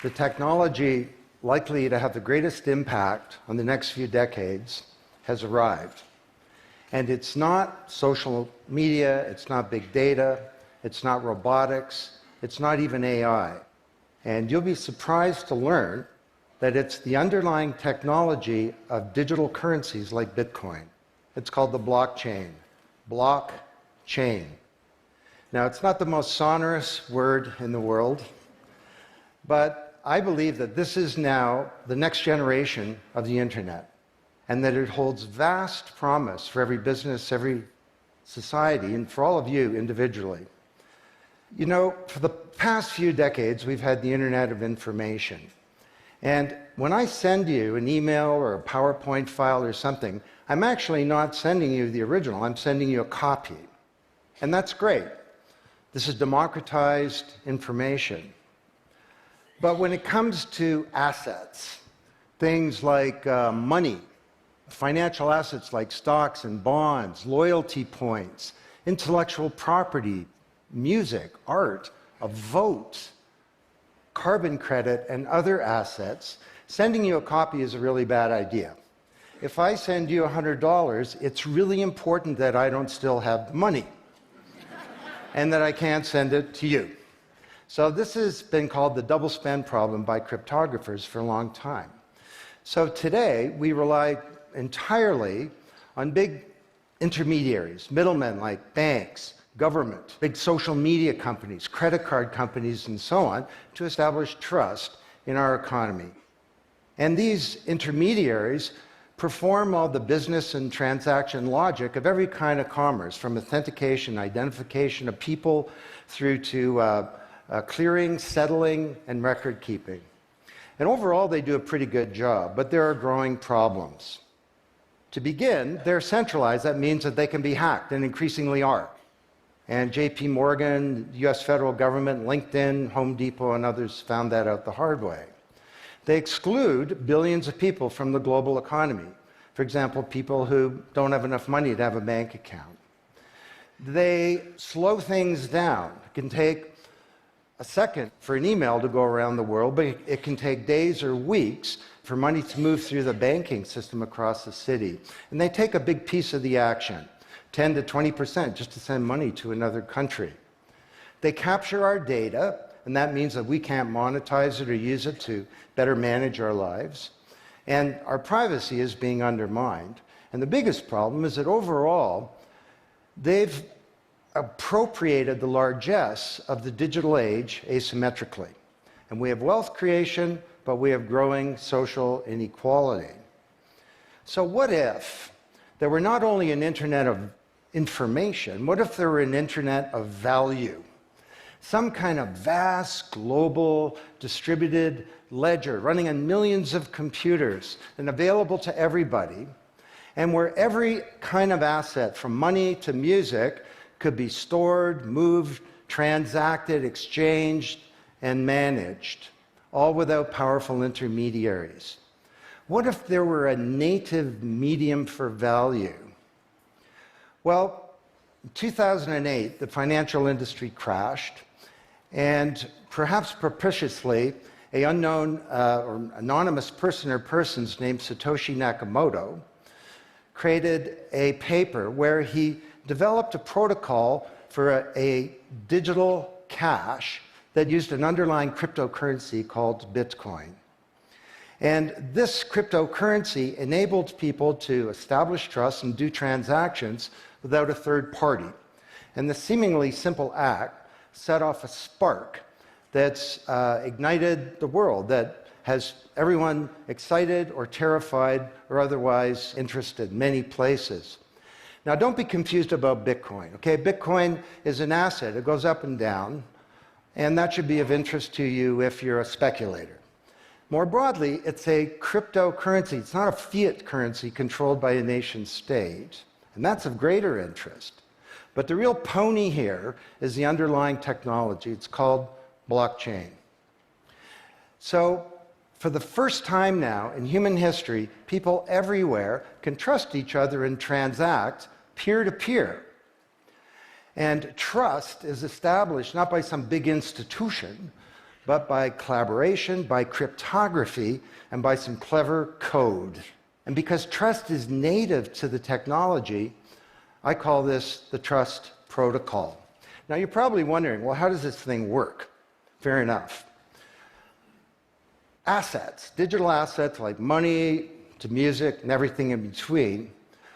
The technology likely to have the greatest impact on the next few decades has arrived. And it's not social media, it's not big data, it's not robotics, it's not even AI. And you'll be surprised to learn that it's the underlying technology of digital currencies like Bitcoin. It's called the blockchain. Blockchain. Now, it's not the most sonorous word in the world, but I believe that this is now the next generation of the internet, and that it holds vast promise for every business, every society, and for all of you individually. You know, for the past few decades, we've had the Internet of Information. And when I send you an email or a PowerPoint file or something, I'm actually not sending you the original, I'm sending you a copy. And that's great. This is democratized information. But when it comes to assets, things like money, financial assets like stocks and bonds, loyalty points, intellectual property, music, art, a vote, carbon credit, and other assets, sending you a copy is a really bad idea. If I send you $100, it's really important that I don't still have the money and that I can't send it to you. So this has been called the double spend problem by cryptographers for a long time. So today, we rely entirely on big intermediaries, middlemen like banks, government, big social media companies, credit card companies, and so on, to establish trust in our economy. And these intermediaries perform all the business and transaction logic of every kind of commerce, from authentication, identification of people, through to clearing, settling, and record keeping. And overall, they do a pretty good job, but there are growing problems. To begin, they're centralized. That means that they can be hacked, and increasingly are. And JP Morgan, the US federal government, LinkedIn, Home Depot, and others found that out the hard way. They exclude billions of people from the global economy. For example, people who don't have enough money to have a bank account. They slow things down. It can take a second for an email to go around the world, but it can take days or weeks for money to move through the banking system across the city. And they take a big piece of the action, 10 to 20%, just to send money to another country. They capture our data, and that means that we can't monetize it or use it to better manage our lives. And our privacy is being undermined. And the biggest problem is that overall, they've appropriated the largesse of the digital age asymmetrically. And we have wealth creation, but we have growing social inequality. So what if there were not only an internet of information, what if there were an internet of value? Some kind of vast, global, distributed ledger running on millions of computers and available to everybody, and where every kind of asset, from money to music, could be stored, moved, transacted, exchanged, and managed, all without powerful intermediaries. What if there were a native medium for value? Well, in 2008, the financial industry crashed, and perhaps propitiously, an unknown or anonymous person or persons named Satoshi Nakamoto created a paper where he developed a protocol for a digital cash that used an underlying cryptocurrency called Bitcoin. And this cryptocurrency enabled people to establish trust and do transactions without a third party. And the seemingly simple act set off a spark that's ignited the world, that has everyone excited or terrified or otherwise interested in many places. Now, don't be confused about Bitcoin, okay? Bitcoin is an asset. It goes up and down, and that should be of interest to you if you're a speculator. More broadly, it's a cryptocurrency. It's not a fiat currency controlled by a nation state, and that's of greater interest. But the real pony here is the underlying technology. It's called blockchain. So, for the first time now in human history, people everywhere can trust each other and transact peer-to-peer. And trust is established not by some big institution, but by collaboration, by cryptography, and by some clever code. And because trust is native to the technology, I call this the trust protocol. Now you're probably wondering, well, how does this thing work? Fair enough. Assets, digital assets like money to music and everything in between,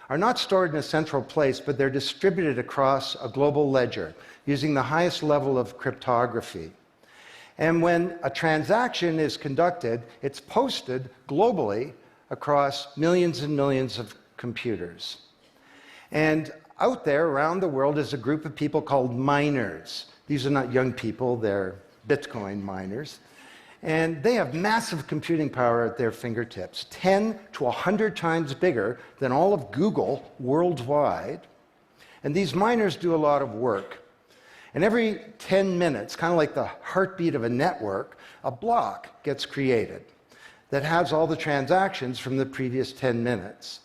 are not stored in a central place, but they're distributed across a global ledger using the highest level of cryptography. And when a transaction is conducted, it's posted globally across millions and millions of computers. And out there around the world is a group of people called miners. These are not young people, they're Bitcoin miners. And they have massive computing power at their fingertips, 10 to 100 times bigger than all of Google worldwide. And these miners do a lot of work. And every 10 minutes, kind of like the heartbeat of a network, a block gets created that has all the transactions from the previous 10 minutes.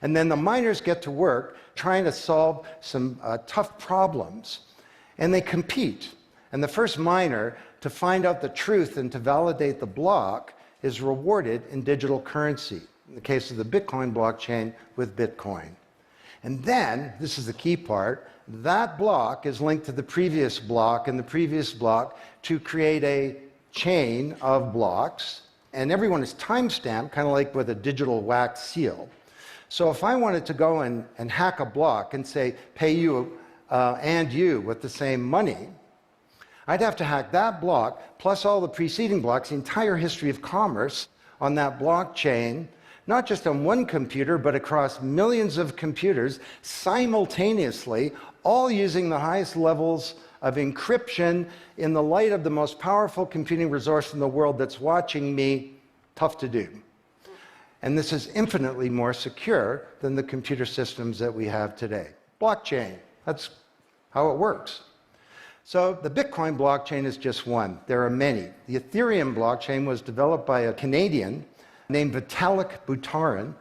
And then the miners get to work trying to solve some tough problems. And they compete. And the first miner to find out the truth and to validate the block is rewarded in digital currency, in the case of the Bitcoin blockchain with Bitcoin. And then, this is the key part, that block is linked to the previous block and the previous block to create a chain of blocks, and everyone is time-stamped, kind of like with a digital wax seal. So if I wanted to go and hack a block and say, pay you and you with the same money, I'd have to hack that block, plus all the preceding blocks, the entire history of commerce on that blockchain, not just on one computer, but across millions of computers simultaneously, all using the highest levels of encryption in the light of the most powerful computing resource in the world that's watching me. Tough to do. And this is infinitely more secure than the computer systems that we have today. Blockchain, that's how it works. So the Bitcoin blockchain is just one. There are many. The Ethereum blockchain was developed by a Canadian named Vitalik Buterin.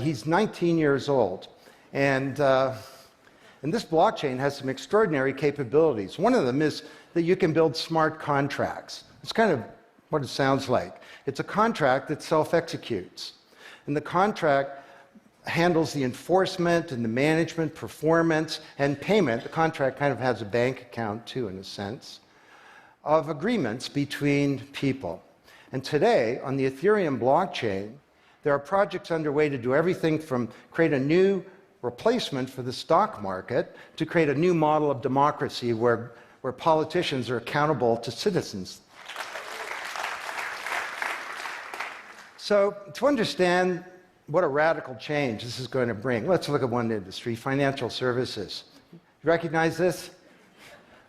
He's 19 years old. And this blockchain has some extraordinary capabilities. One of them is that you can build smart contracts. It's kind of what it sounds like. It's a contract that self-executes. And the contract handles the enforcement and the management, performance, and payment. The contract kind of has a bank account too, in a sense, of agreements between people. And today, on the Ethereum blockchain, there are projects underway to do everything from create a new replacement for the stock market to create a new model of democracy where politicians are accountable to citizens. So to understand what a radical change this is going to bring, let's look at one industry, financial services. You recognize this?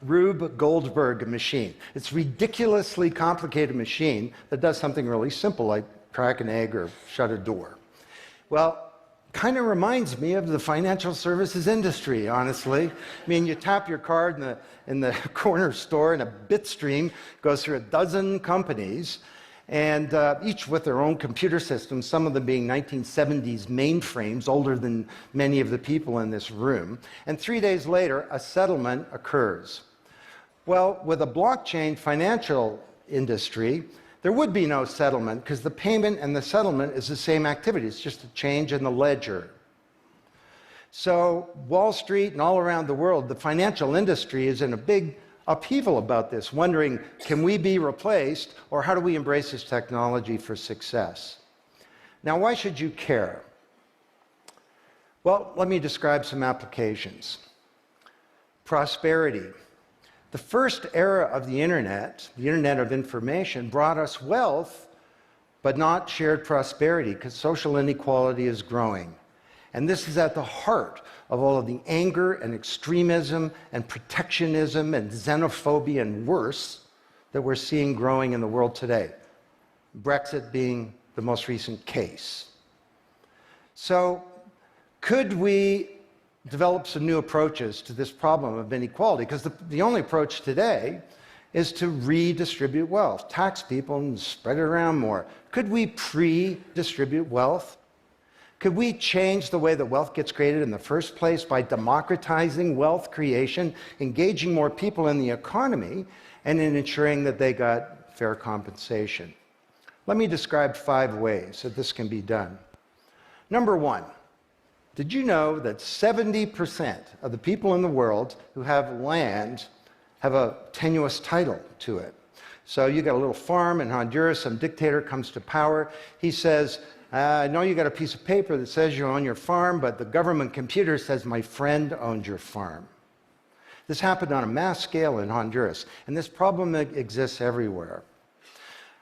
Rube Goldberg machine. It's a ridiculously complicated machine that does something really simple, like crack an egg or shut a door. Well, kind of reminds me of the financial services industry, honestly. I mean, you tap your card in the corner store and a bit stream goes through a dozen companies, and each with their own computer systems, some of them being 1970s mainframes, older than many of the people in this room. And 3 days later, a settlement occurs. Well, with a blockchain financial industry, there would be no settlement because the payment and the settlement is the same activity. It's just a change in the ledger. So Wall Street and all around the world, the financial industry is in a big upheaval about this, wondering, can we be replaced, or how do we embrace this technology for success? Now, why should you care? Well, let me describe some applications. Prosperity. The first era of the Internet of information, brought us wealth, but not shared prosperity, because social inequality is growing. And this is at the heart of all of the anger and extremism and protectionism and xenophobia and worse that we're seeing growing in the world today. Brexit being the most recent case. So could we develop some new approaches to this problem of inequality? Because the only approach today is to redistribute wealth, tax people and spread it around more. Could we pre-distribute wealth? Could we change the way that wealth gets created in the first place by democratizing wealth creation, engaging more people in the economy, and in ensuring that they got fair compensation. Let me describe 5 ways that this can be done. Number 1, did you know that 70% of the people in the world who have land have a tenuous title to it? So you got a little farm in Honduras, some dictator comes to power. He says, I know you got a piece of paper that says you own your farm, but the government computer says my friend owns your farm. This happened on a mass scale in Honduras, and this problem exists everywhere.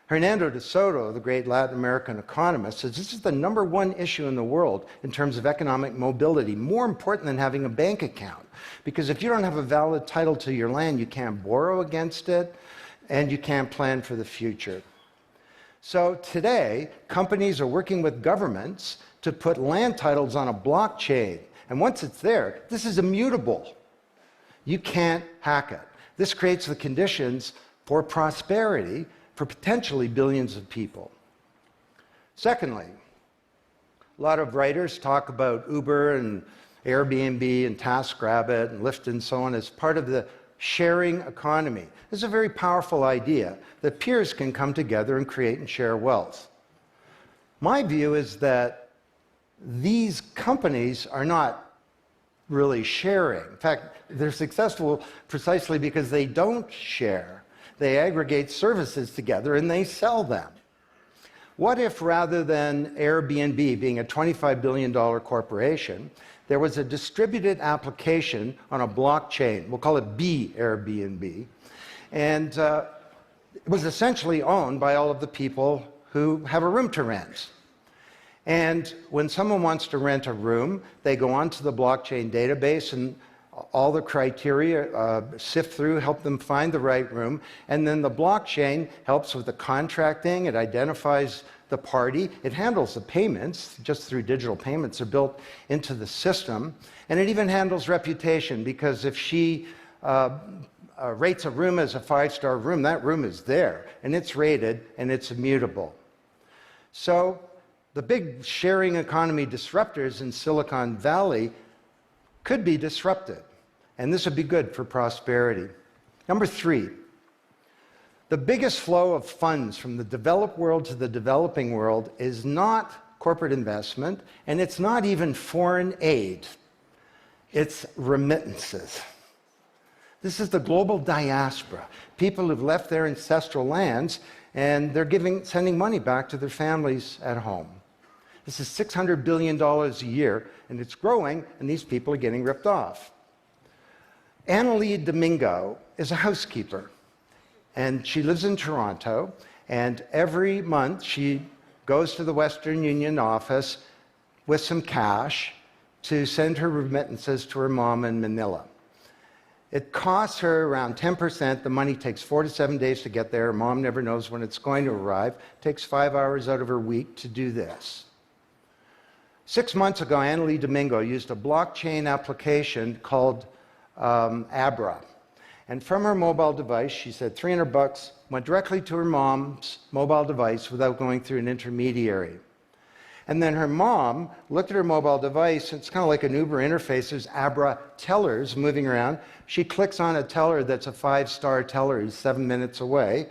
Hernando de Soto, the great Latin American economist, says this is the #1 issue in the world in terms of economic mobility, more important than having a bank account. Because if you don't have a valid title to your land, you can't borrow against it, and you can't plan for the future. So today, companies are working with governments to put land titles on a blockchain. And once it's there, this is immutable. You can't hack it. This creates the conditions for prosperity for potentially billions of people. Secondly, a lot of writers talk about Uber and Airbnb and TaskRabbit and Lyft and so on as part of the sharing economy. This is a very powerful idea that peers can come together and create and share wealth. My view is that these companies are not really sharing. In fact, they're successful precisely because they don't share. They aggregate services together and they sell them. What if rather than Airbnb being a $25 billion corporation, there was a distributed application on a blockchain, we'll call it B Airbnb, and it was essentially owned by all of the people who have a room to rent. And when someone wants to rent a room, they go onto the blockchain database and all the criteria sift through, help them find the right room, and then the blockchain helps with the contracting, it identifies the party, it handles the payments, just through digital payments are built into the system, and it even handles reputation, because if she rates a room as a 5-star room, that room is there, and it's rated, and it's immutable. So the big sharing economy disruptors in Silicon Valley could be disrupted, and this would be good for prosperity. Number 3, the biggest flow of funds from the developed world to the developing world is not corporate investment, and it's not even foreign aid. It's remittances. This is the global diaspora, people who've left their ancestral lands, and they're sending money back to their families at home. This is $600 billion a year, and it's growing, and these people are getting ripped off. Annalie Domingo is a housekeeper, and she lives in Toronto, and every month she goes to the Western Union office with some cash to send her remittances to her mom in Manila. It costs her around 10%. The money takes 4 to 7 days to get there. Her mom never knows when it's going to arrive. It takes 5 hours out of her week to do this. 6 months ago, Annalie Domingo used a blockchain application called Abra. And from her mobile device, she said $300 went directly to her mom's mobile device without going through an intermediary. And then her mom looked at her mobile device, it's kind of like an Uber interface, there's Abra tellers moving around. She clicks on a teller that's a 5-star teller, he's 7 minutes away.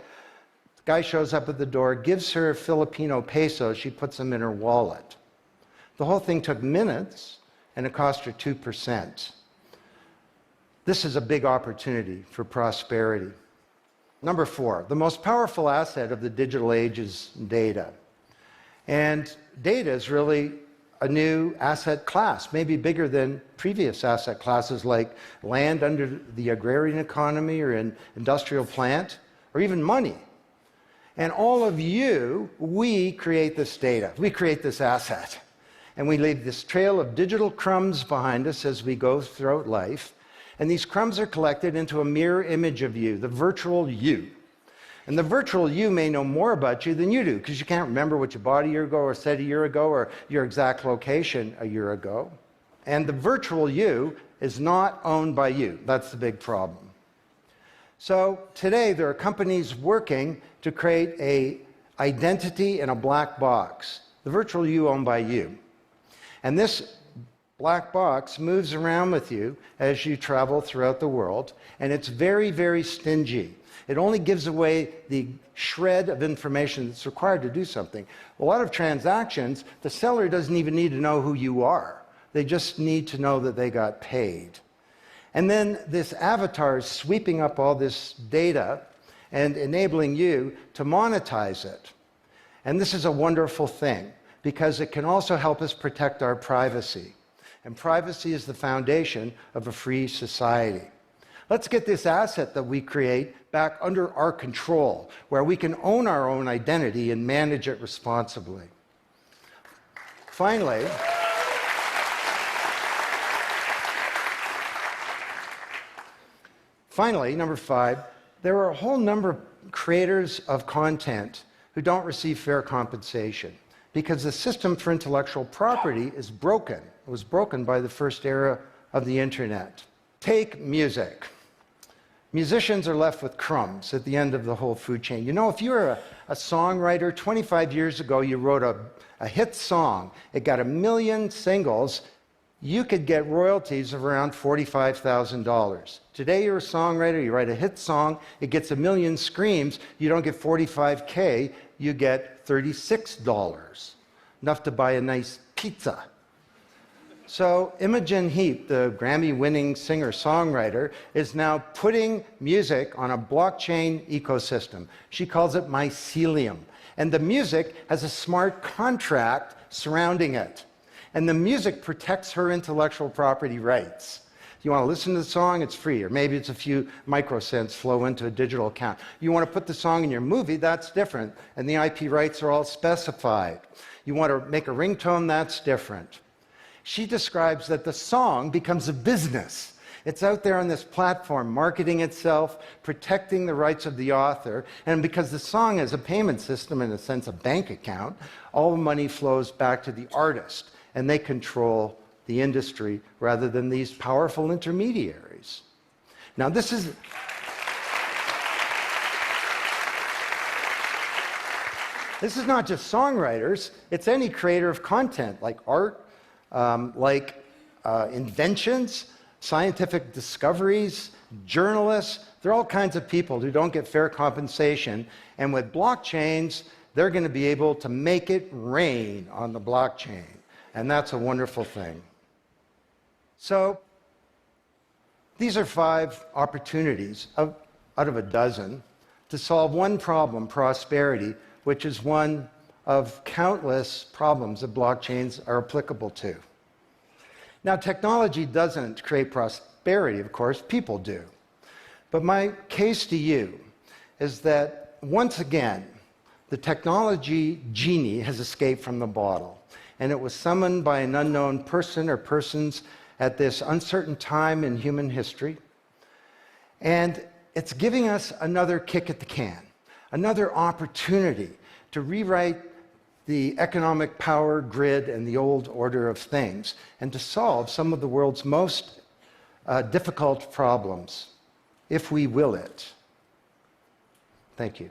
The guy shows up at the door, gives her Filipino pesos, she puts them in her wallet. The whole thing took minutes, and it cost her 2%. This is a big opportunity for prosperity. Number 4, the most powerful asset of the digital age is data. And data is really a new asset class, maybe bigger than previous asset classes like land under the agrarian economy or an industrial plant, or even money. And all of you, we create this data, we create this asset. And we leave this trail of digital crumbs behind us as we go throughout life. And these crumbs are collected into a mirror image of you, the virtual you. And the virtual you may know more about you than you do, because you can't remember what you bought a year ago or said a year ago or your exact location a year ago. And the virtual you is not owned by you. That's the big problem. So today there are companies working to create an identity in a black box. The virtual you owned by you. And this black box moves around with you as you travel throughout the world, and it's very, very stingy. It only gives away the shred of information that's required to do something. A lot of transactions, the seller doesn't even need to know who you are. They just need to know that they got paid. And then this avatar is sweeping up all this data and enabling you to monetize it. And this is a wonderful thing, because it can also help us protect our privacy. And privacy is the foundation of a free society. Let's get this asset that we create back under our control, where we can own our own identity and manage it responsibly. Finally, number 5, there are a whole number of creators of content who don't receive fair compensation because the system for intellectual property is broken. It was broken by the first era of the internet. Take music. Musicians are left with crumbs at the end of the whole food chain. You know, if you're a songwriter, 25 years ago you wrote a hit song, it got 1 million singles, you could get royalties of around $45,000. Today you're a songwriter, you write a hit song, it gets 1 million streams, you don't get $45K, you get $36. Enough to buy a nice pizza. So Imogen Heap, the Grammy-winning singer-songwriter, is now putting music on a blockchain ecosystem. She calls it mycelium. And the music has a smart contract surrounding it. And the music protects her intellectual property rights. You want to listen to the song, it's free, or maybe it's a few microcents flow into a digital account. You want to put the song in your movie, that's different, and the IP rights are all specified. You want to make a ringtone, that's different. She describes that the song becomes a business. It's out there on this platform, marketing itself, protecting the rights of the author, and because the song is a payment system, in a sense a bank account, all the money flows back to the artist, and they control the industry rather than these powerful intermediaries. Now this is not just songwriters, it's any creator of content, like art, inventions, scientific discoveries, journalists. There are all kinds of people who don't get fair compensation, and with blockchains, they're going to be able to make it rain on the blockchain, and that's a wonderful thing. So these are 5 opportunities out of a dozen to solve one problem, prosperity, which is one of countless problems that blockchains are applicable to. Now, technology doesn't create prosperity, of course, people do. But my case to you is that, once again, the technology genie has escaped from the bottle, and it was summoned by an unknown person or persons at this uncertain time in human history, and it's giving us another kick at the can, another opportunity to rewrite the economic power grid and the old order of things, and to solve some of the world's most difficult problems, if we will it. Thank you.